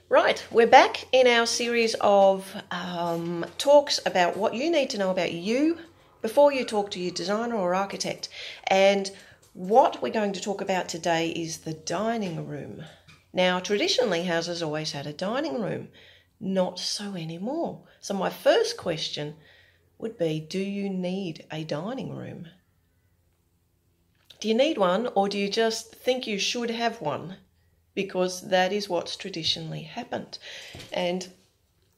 Right, we're back in our series of talks about what you need to know about you before you talk to your designer or architect. And what we're going to talk about today is the dining room. Now, traditionally, houses always had a dining room. Not so anymore. So my first question would be, do you need a dining room? Do you need one, or do you just think you should have one? Because that is what's traditionally happened. And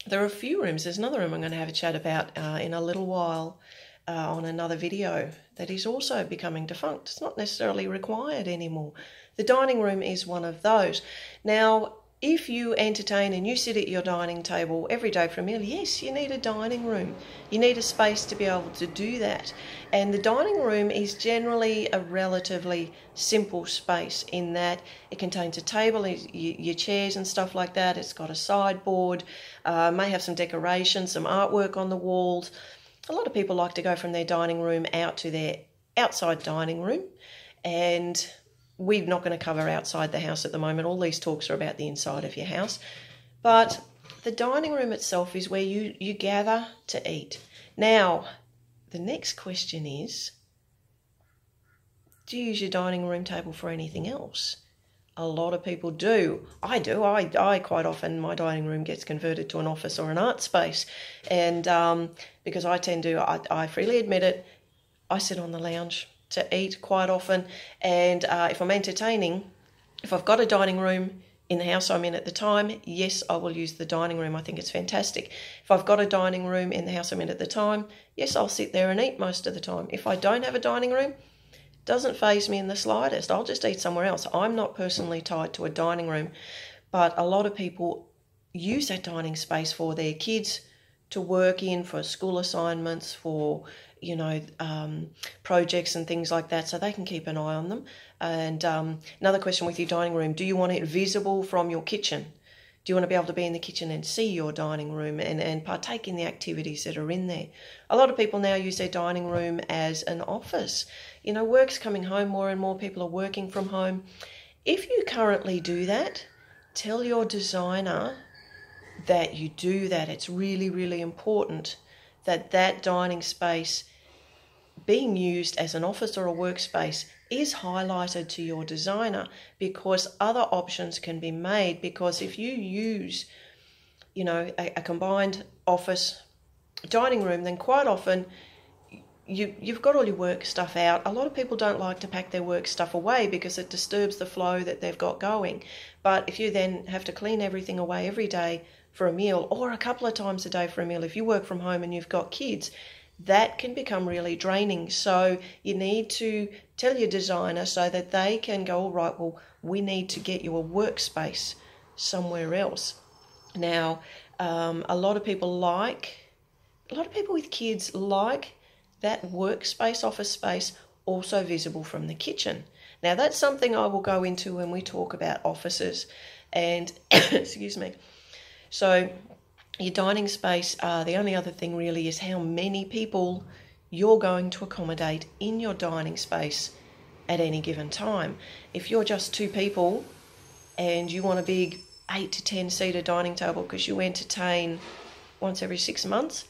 there are a few rooms. There's another room I'm going to have a chat about in a little while on another video that is also becoming defunct. It's not necessarily required anymore. The dining room is one of those. Now, if you entertain and you sit at your dining table every day for a meal, yes, you need a dining room. You need a space to be able to do that. And the dining room is generally a relatively simple space in that it contains a table, your chairs and stuff like that. It's got a sideboard, may have some decorations, some artwork on the walls. A lot of people like to go from their dining room out to their outside dining room, and we're not going to cover outside the house at the moment. All these talks are about the inside of your house. But the dining room itself is where you gather to eat. Now, the next question is, do you use your dining room table for anything else? A lot of people do. I do. I quite often, my dining room gets converted to an office or an art space. And because I freely admit it, I sit on the lounge to eat quite often, and if I'm entertaining, if I've got a dining room in the house I'm in at the time, yes, I will use the dining room. I think it's fantastic. If I've got a dining room in the house I'm in at the time, yes, I'll sit there and eat most of the time. If I don't have a dining room, it doesn't faze me in the slightest. I'll just eat somewhere else. I'm not personally tied to a dining room, but a lot of people use that dining space for their kids to work in, for school assignments, for projects and things like that, so they can keep an eye on them. And another question with your dining room, do you want it visible from your kitchen? Do you want to be able to be in the kitchen and see your dining room and partake in the activities that are in there? A lot of people now use their dining room as an office. Work's coming home, more and more people are working from home. If you currently do that, tell your designer that you do that. It's really, really important that dining space being used as an office or a workspace is highlighted to your designer, because other options can be made. Because if you use, a combined office dining room, then quite often you've got all your work stuff out. A lot of people don't like to pack their work stuff away because it disturbs the flow that they've got going. But if you then have to clean everything away every day for a meal, or a couple of times a day for a meal, if you work from home and you've got kids, that can become really draining. So you need to tell your designer so that they can go, all right, well, we need to get you a workspace somewhere else. Now, a lot of people with kids like that workspace, office space, also visible from the kitchen. Now, that's something I will go into when we talk about offices. And, excuse me. So your dining space, the only other thing really is how many people you're going to accommodate in your dining space at any given time. If you're just two people and you want a big 8 to 10 seater dining table because you entertain once every 6 months,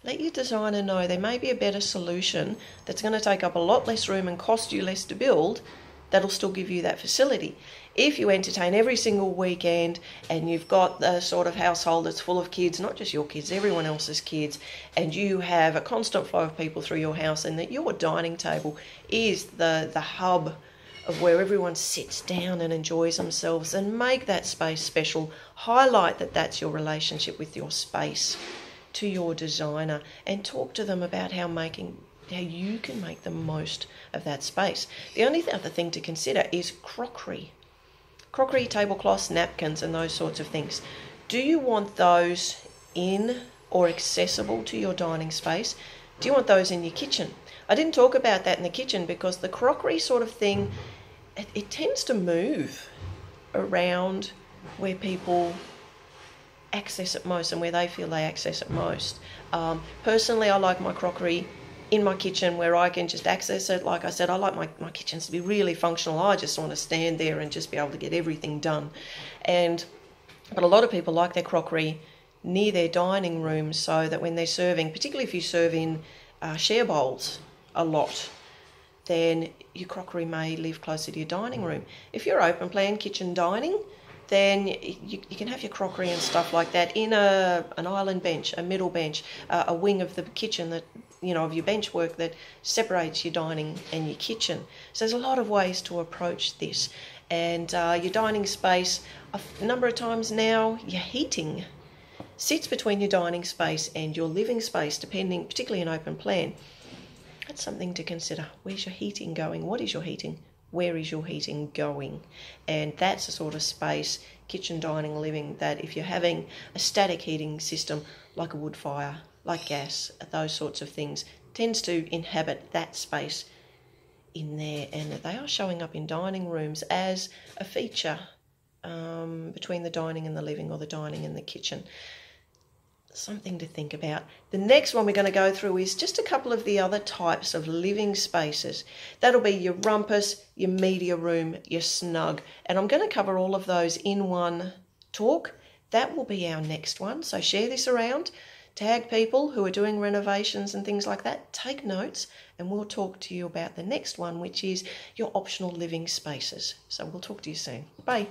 let your designer know there may be a better solution that's going to take up a lot less room and cost you less to build, that'll still give you that facility. If you entertain every single weekend and you've got the sort of household that's full of kids, not just your kids, everyone else's kids, and you have a constant flow of people through your house, and that your dining table is the hub of where everyone sits down and enjoys themselves, and make that space special. Highlight that that's your relationship with your space to your designer, and talk to them about how you can make the most of that space. The only other thing to consider is crockery, tablecloths, napkins, and those sorts of things. Do you want those in or accessible to your dining space? Do you want those in your kitchen? I didn't talk about that in the kitchen because the crockery sort of thing, it tends to move around where people access it most and where they feel they access it most. Personally, I like my crockery in my kitchen where I can just access it. Like I said, I like my kitchens to be really functional. I just want to stand there and just be able to get everything done. And But a lot of people like their crockery near their dining room so that when they're serving, particularly if you serve in share bowls a lot, then your crockery may live closer to your dining room. If you're open plan kitchen dining, then you can have your crockery and stuff like that in an island bench, a middle bench, a wing of the kitchen that, of your bench work that separates your dining and your kitchen. So there's a lot of ways to approach this. And your dining space, a number of times now, your heating sits between your dining space and your living space, depending, particularly in open plan. That's something to consider. Where's your heating going? What is your heating? Where is your heating going? And that's the sort of space, kitchen, dining, living, that if you're having a static heating system like a wood fire, like gas, those sorts of things, tends to inhabit that space in there. And they are showing up in dining rooms as a feature between the dining and the living, or the dining and the kitchen. Something to think about. The next one we're going to go through is just a couple of the other types of living spaces. That'll be your rumpus, your media room, your snug. And I'm going to cover all of those in one talk. That will be our next one. So share this around. Tag people who are doing renovations and things like that. Take notes, and we'll talk to you about the next one, which is your optional living spaces. So we'll talk to you soon. Bye.